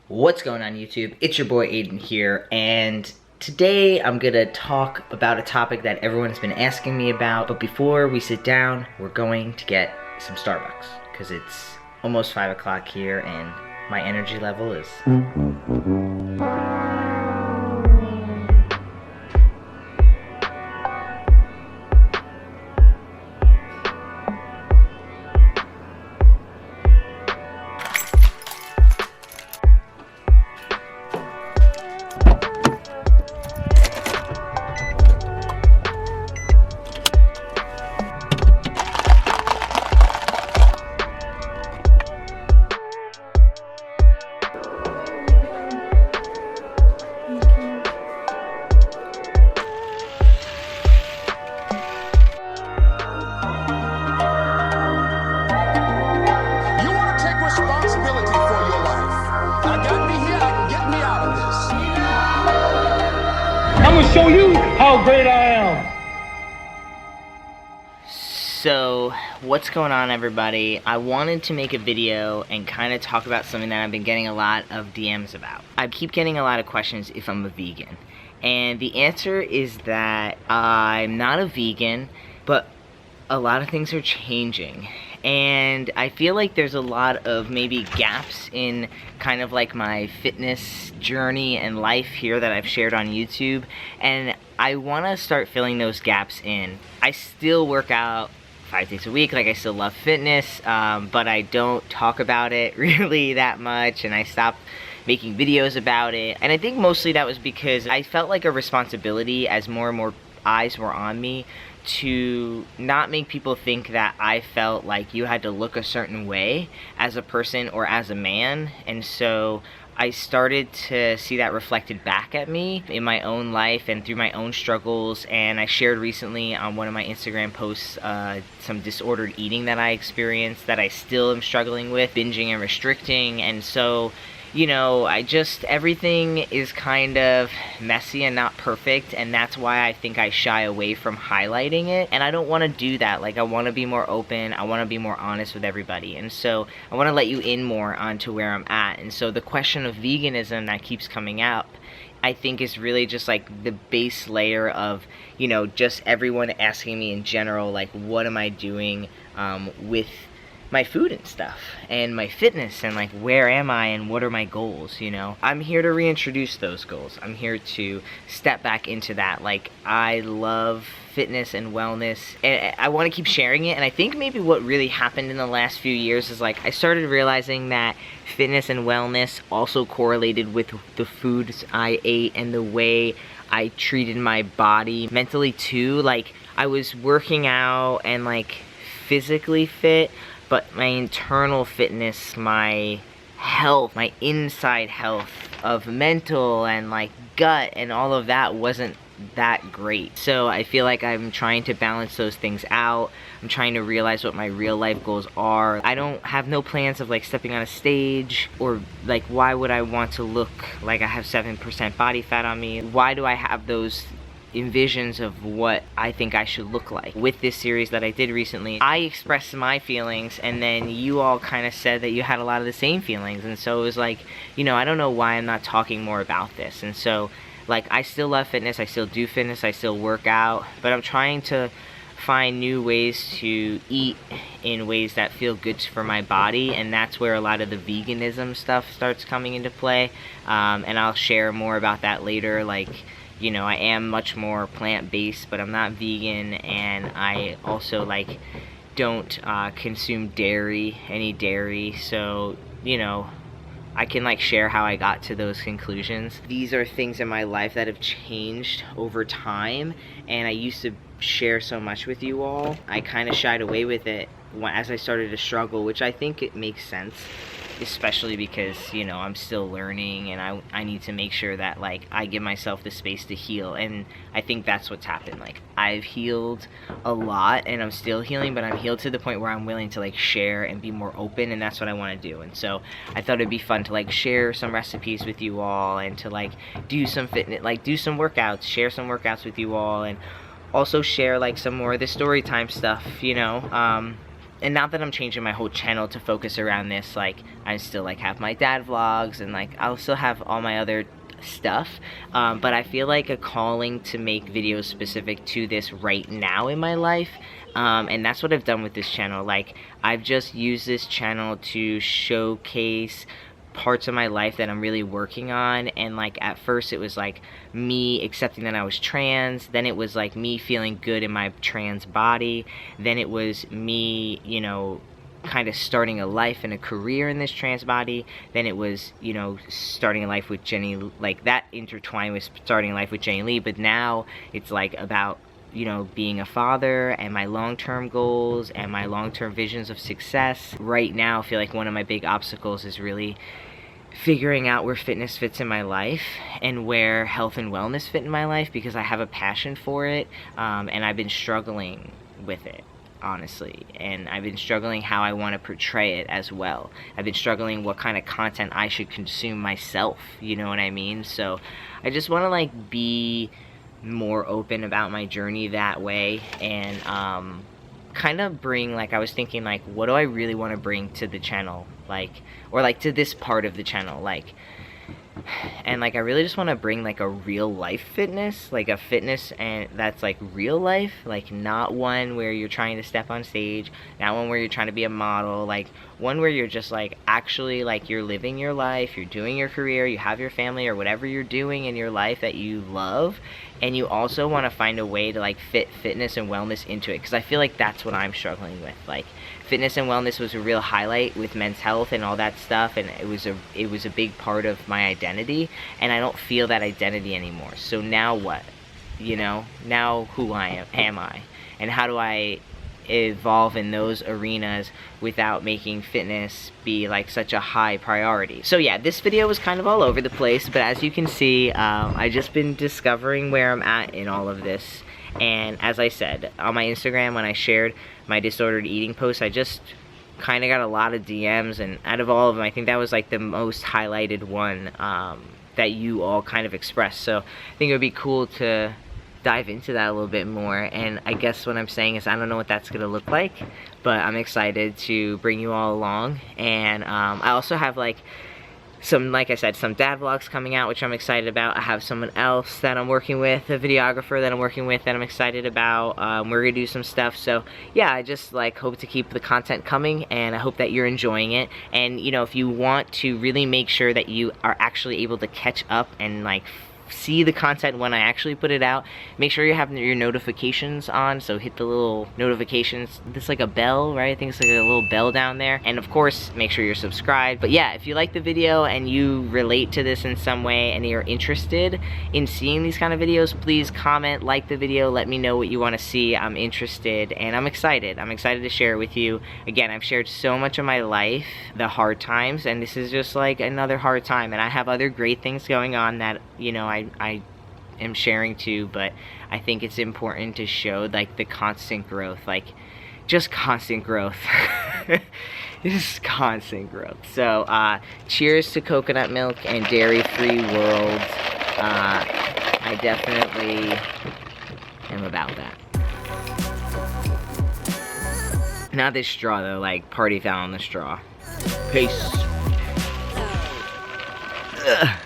What's going on YouTube? It's your boy Aiden here, and today I'm gonna talk about a topic that everyone has been asking me about. But before we sit down, we're going to get some Starbucks because it's almost 5 o'clock here and my energy level is I'm gonna show you how great I am. So, what's going on, everybody? I wanted to make a video and kind of talk about something that I've been getting a lot of DMs about. I keep getting a lot of questions if I'm a vegan. And the answer is that I'm not a vegan, but a lot of things are changing. And I feel like there's a lot of maybe gaps in kind of like my fitness journey and life here that I've shared on YouTube. And I want to start filling those gaps in. I still work out 5 days a week, like I still love fitness, but I don't talk about it really that much, and I stopped making videos about it. And I think mostly that was because I felt like a responsibility as more and more eyes were on me to not make people think that I felt like you had to look a certain way as a person or as a man. And so I started to see that reflected back at me in my own life and through my own struggles. And I shared recently on one of my Instagram posts some disordered eating that I experienced that I still am struggling with, binging and restricting. And so, you know, everything is kind of messy and not perfect, and that's why I think I shy away from highlighting it. And I don't want to do that. Like, I want to be more open, I want to be more honest with everybody, and so I want to let you in more onto where I'm at. And so the question of veganism that keeps coming up, I think, is really just like the base layer of, you know, just everyone asking me in general, like, what am I doing with my food and stuff and my fitness, and like, where am I and what are my goals, you know? I'm here to reintroduce those goals. I'm here to step back into that. Like, I love fitness and wellness, and I want to keep sharing it. And I think maybe what really happened in the last few years is, like, I started realizing that fitness and wellness also correlated with the foods I ate and the way I treated my body mentally too. Like, I was working out and like physically fit, but my internal fitness, my health, my inside health of mental and like gut and all of that wasn't that great. So I feel like I'm trying to balance those things out. I'm trying to realize what my real life goals are. I don't have no plans of like stepping on a stage, or like, why would I want to look like I have 7% body fat on me? Why do I have those envisions of what I think I should look like? With this series that I did recently, I expressed my feelings, and then you all kind of said that you had a lot of the same feelings, and so it was like, you know, I don't know why I'm not talking more about this. And so, like, I still love fitness, I still do fitness, I still work out, but I'm trying to find new ways to eat in ways that feel good for my body, and that's where a lot of the veganism stuff starts coming into play. And I'll share more about that later. Like, you know, I am much more plant-based, but I'm not vegan, and I also, like, don't consume any dairy, so, you know, I can, like, share how I got to those conclusions. These are things in my life that have changed over time, and I used to share so much with you all. I kind of shied away with it as I started to struggle, which I think it makes sense, especially because, you know, I'm still learning, and I need to make sure that, like, I give myself the space to heal. And I think that's what's happened. Like, I've healed a lot, and I'm still healing, but I'm healed to the point where I'm willing to, like, share and be more open, and that's what I want to do. And so I thought it'd be fun to, like, share some recipes with you all, and to, like, do some fitness, like, do some workouts, share some workouts with you all, and also share, like, some more of the story time stuff, you know. and not that I'm changing my whole channel to focus around this, like, I still, like, have my dad vlogs, and, like, I'll still have all my other stuff, but I feel like a calling to make videos specific to this right now in my life, and that's what I've done with this channel. Like, I've just used this channel to showcase parts of my life that I'm really working on, and like at first it was like me accepting that I was trans, then it was like me feeling good in my trans body, then it was me, you know, kind of starting a life and a career in this trans body, then it was, you know, starting a life with Jenny, like that intertwined with starting a life with Jenny Lee, but now it's like about, you know, being a father and my long-term goals and my long-term visions of success. Right now I feel like one of my big obstacles is really figuring out where fitness fits in my life and where health and wellness fit in my life, because I have a passion for it, and I've been struggling with it, honestly, and I've been struggling how I want to portray it as well. I've been struggling what kind of content I should consume myself, you know what I mean? So I just want to like be more open about my journey that way, and kind of bring, like, I was thinking, like, what do I really want to bring to the channel, like, or like to this part of the channel, like, and like I really just want to bring like a real life fitness, like a fitness and that's like real life, like not one where you're trying to step on stage, not one where you're trying to be a model, like one where you're just like actually like you're living your life, you're doing your career, you have your family or whatever you're doing in your life that you love, and you also want to find a way to like fit fitness and wellness into it, because I feel like that's what I'm struggling with. Like fitness and wellness was a real highlight with Men's Health and all that stuff, and it was a big part of my identity, and I don't feel that identity anymore. So now what? You know, now who am I? And how do I evolve in those arenas without making fitness be like such a high priority? So yeah, this video was kind of all over the place, but as you can see, I just been discovering where I'm at in all of this. And as I said, on my Instagram, when I shared my disordered eating post, I just kind of got a lot of DMs, and out of all of them, I think that was like the most highlighted one that you all kind of expressed. So I think it would be cool to dive into that a little bit more, and I guess what I'm saying is I don't know what that's gonna look like, but I'm excited to bring you all along. And I also have like some, like I said, some dad vlogs coming out, which I'm excited about. I have someone else that I'm working with, a videographer that I'm working with that I'm excited about. We're gonna do some stuff. So yeah, I just like hope to keep the content coming, and I hope that you're enjoying it. And you know, if you want to really make sure that you are actually able to catch up and like see the content when I actually put it out, make sure you have your notifications on, so hit the little notifications, it's like a bell, right? I think it's like a little bell down there, and of course make sure you're subscribed. But yeah, if you like the video and you relate to this in some way and you're interested in seeing these kind of videos, please comment, like the video, let me know what you want to see. I'm interested and I'm excited to share it with you. Again, I've shared so much of my life, the hard times, and this is just like another hard time, and I have other great things going on that, you know, I am sharing too, but I think it's important to show like the constant growth, like just constant growth. Just constant growth. So cheers to coconut milk and dairy-free world. I definitely am about that. Not this straw though, like party foul on the straw. Peace. Ugh.